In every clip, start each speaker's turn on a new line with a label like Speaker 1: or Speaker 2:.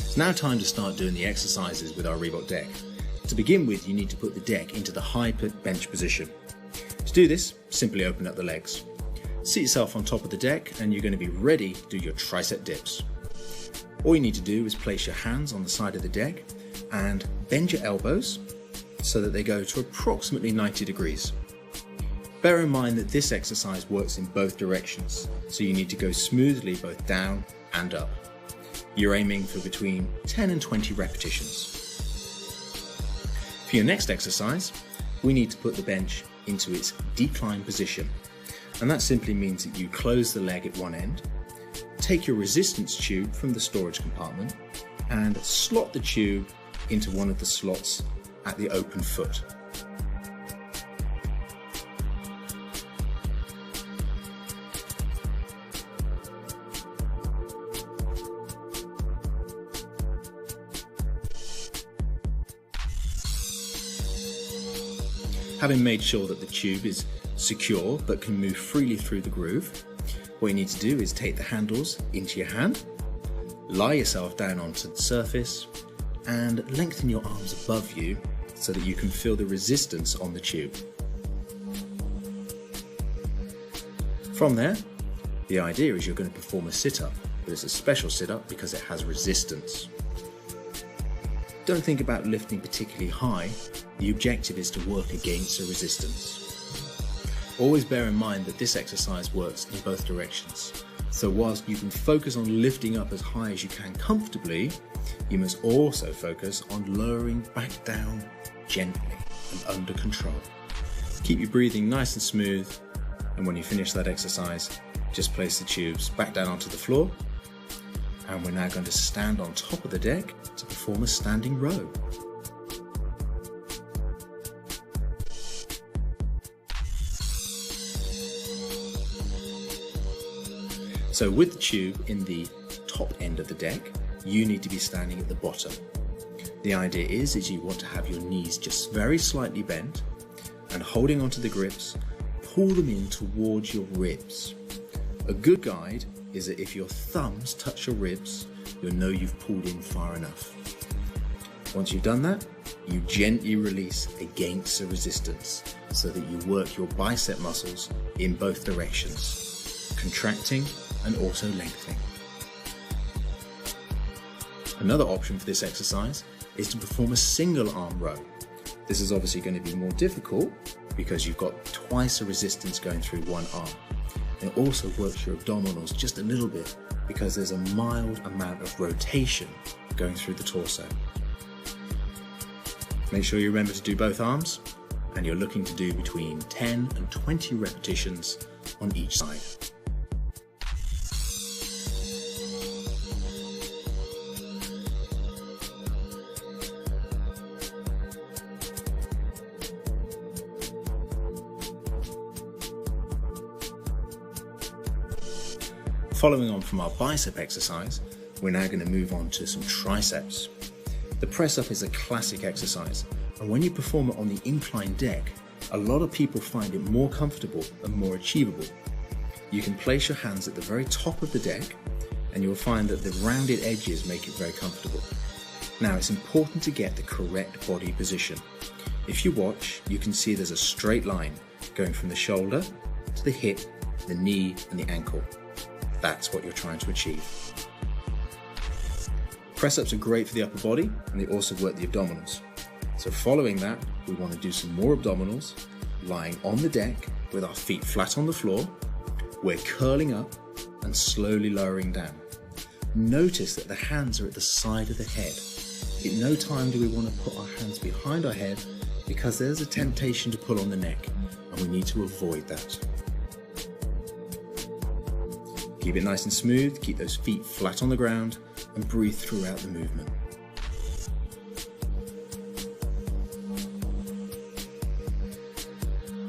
Speaker 1: It's now time to start doing the exercises with our Reebok Deck. To begin with, you need to put the deck into the high bench position. To do this, simply open up the legs. Sit yourself on top of the deck and you're going to be ready to do your tricep dips. All you need to do is place your hands on the side of the deck and bend your elbows so that they go to approximately 90 degrees. Bear in mind that this exercise works in both directions, so you need to go smoothly both down and up. You're aiming for between 10 and 20 repetitions. For your next exercise, we need to put the bench into its decline position, and that simply means that you close the leg at one end, take your resistance tube from the storage compartment and slot the tube into one of the slots at the open foot. Having made sure that the tube is secure but can move freely through the groove, what you need to do is take the handles into your hand, lie yourself down onto the surface and lengthen your arms above you so that you can feel the resistance on the tube. From there, the idea is you're going to perform a sit-up, but it's a special sit-up because it has resistance. Don't think about lifting particularly high. The objective is to work against a resistance. Always bear in mind that this exercise works in both directions. So whilst you can focus on lifting up as high as you can comfortably, you must also focus on lowering back down gently and under control. Keep your breathing nice and smooth, and when you finish that exercise, just place the tubes back down onto the floor. And we're now going to stand on top of the deck to perform a standing row. So with the tube in the top end of the deck, you need to be standing at the bottom. The idea is you want to have your knees just very slightly bent and holding onto the grips, pull them in towards your ribs. A good guide is that if your thumbs touch your ribs, you'll know you've pulled in far enough. Once you've done that, you gently release against the resistance so that you work your bicep muscles in both directions, contracting and also lengthening. Another option for this exercise is to perform a single arm row. This is obviously going to be more difficult because you've got twice the resistance going through one arm. It also works your abdominals just a little bit because there's a mild amount of rotation going through the torso. Make sure you remember to do both arms, and you're looking to do between 10 and 20 repetitions on each side. Following on from our bicep exercise, we're now going to move on to some triceps. The press up is a classic exercise, and when you perform it on the inclined deck, a lot of people find it more comfortable and more achievable. You can place your hands at the very top of the deck, and you'll find that the rounded edges make it very comfortable. Now it's important to get the correct body position. If you watch, you can see there's a straight line going from the shoulder to the hip, the knee and the ankle. That's what you're trying to achieve. Press-ups are great for the upper body, and they also work the abdominals. So following that, we want to do some more abdominals, lying on the deck with our feet flat on the floor. We're curling up and slowly lowering down. Notice that the hands are at the side of the head. At no time do we want to put our hands behind our head because there's a temptation to pull on the neck, and we need to avoid that. Keep it nice and smooth, keep those feet flat on the ground, and breathe throughout the movement.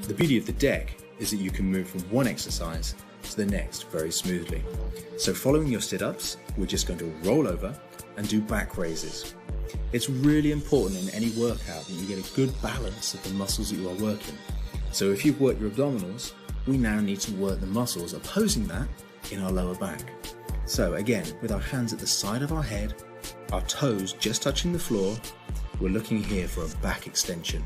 Speaker 1: The beauty of the deck is that you can move from one exercise to the next very smoothly. So following your sit-ups, we're just going to roll over and do back raises. It's really important in any workout that you get a good balance of the muscles that you are working. So if you've worked your abdominals, we now need to work the muscles opposing that in our lower back. So again, with our hands at the side of our head, Our toes just touching the floor, we're looking here for a back extension.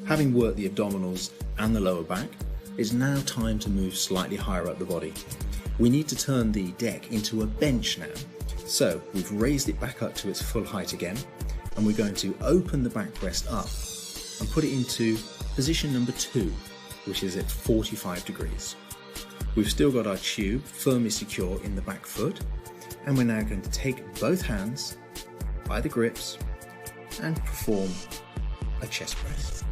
Speaker 1: Having worked the abdominals and the lower back, it's now time to move slightly higher up the body. We need to turn the deck into a bench now. So we've raised it back up to its full height again, and we're going to open the backrest up and put it into position number 2, which is at 45 degrees. We've still got our tube firmly secure in the back foot, and we're now going to take both hands by the grips and perform a chest press.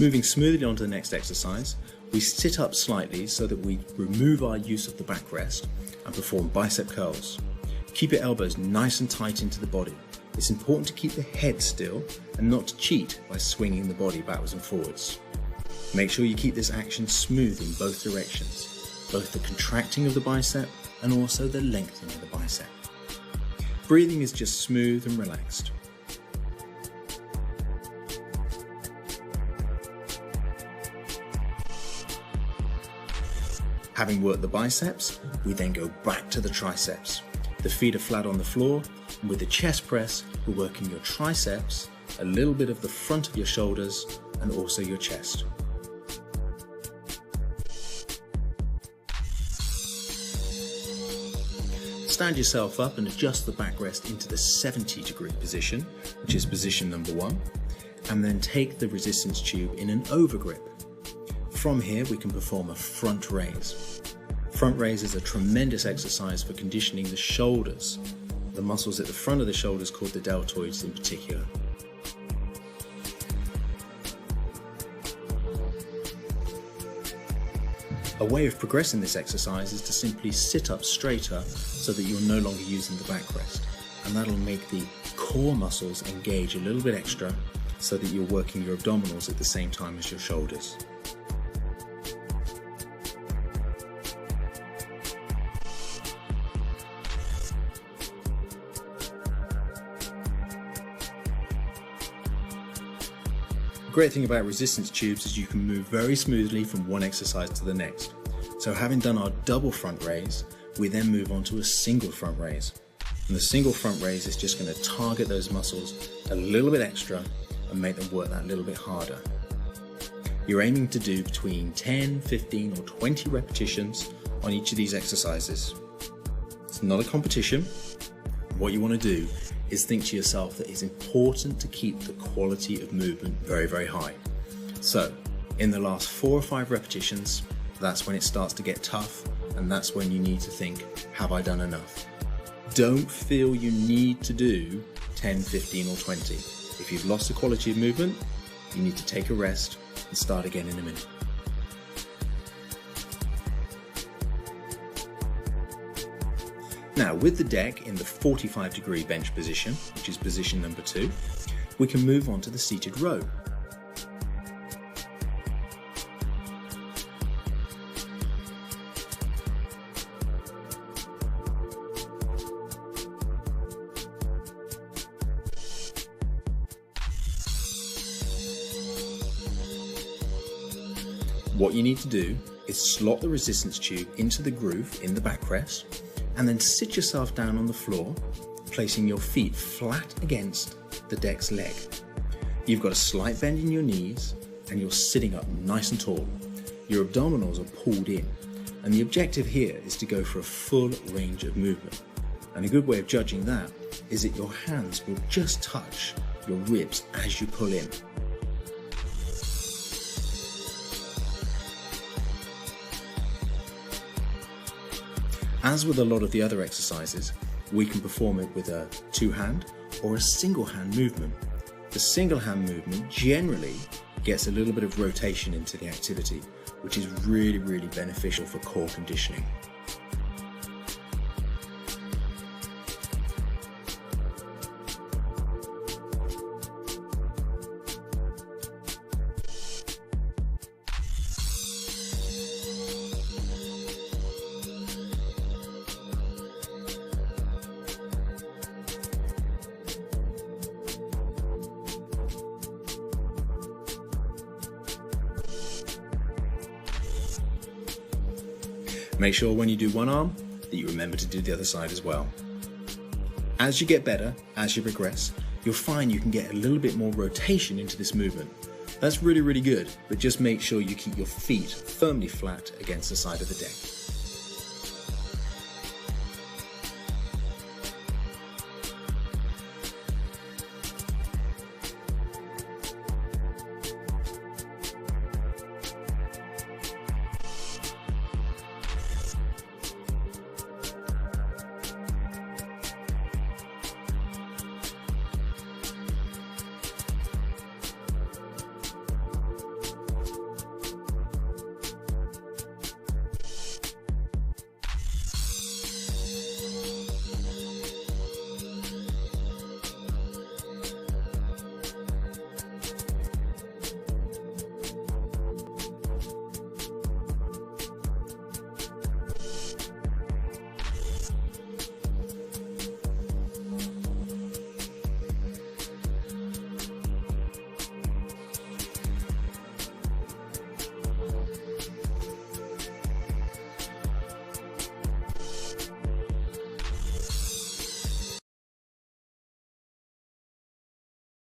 Speaker 1: Moving smoothly on to the next exercise, we sit up slightly so that we remove our use of the backrest and perform bicep curls. Keep your elbows nice and tight into the body. It's important to keep the head still and not to cheat by swinging the body backwards and forwards. Make sure you keep this action smooth in both directions, both the contracting of the bicep and also the lengthening of the bicep. Breathing is just smooth and relaxed. Having worked the biceps, we then go back to the triceps. The feet are flat on the floor, and with the chest press, we're working your triceps, a little bit of the front of your shoulders, and also your chest. Stand yourself up and adjust the backrest into the 70-degree position, which is position number 1, and then take the resistance tube in an overgrip. From here, we can perform a front raise. Front raise is a tremendous exercise for conditioning the shoulders, the muscles at the front of the shoulders called the deltoids in particular. A way of progressing this exercise is to simply sit up straighter so that you're no longer using the backrest, and that'll make the core muscles engage a little bit extra so that you're working your abdominals at the same time as your shoulders. The great thing about resistance tubes is you can move very smoothly from one exercise to the next. So having done our double front raise, we then move on to a single front raise. And the single front raise is just going to target those muscles a little bit extra and make them work that little bit harder. You're aiming to do between 10, 15 or 20 repetitions on each of these exercises. It's not a competition. What you want to do is think to yourself that it's important to keep the quality of movement very, very high. So in the last 4 or 5 repetitions, that's when it starts to get tough, and that's when you need to think, have I done enough? Don't feel you need to do 10, 15 or 20. If you've lost the quality of movement, you need to take a rest and start again in a minute. Now, with the deck in the 45-degree bench position, which is position number 2, we can move on to the seated row. What you need to do is slot the resistance tube into the groove in the backrest, and then sit yourself down on the floor, placing your feet flat against the deck's leg. You've got a slight bend in your knees, and you're sitting up nice and tall. Your abdominals are pulled in, and the objective here is to go for a full range of movement. And a good way of judging that is that your hands will just touch your ribs as you pull in. As with a lot of the other exercises, we can perform it with a two-hand or a single-hand movement. The single-hand movement generally gets a little bit of rotation into the activity, which is really, really beneficial for core conditioning. Make sure when you do one arm that you remember to do the other side as well. As you get better, as you progress, you'll find you can get a little bit more rotation into this movement. That's really, really good, but just make sure you keep your feet firmly flat against the side of the deck.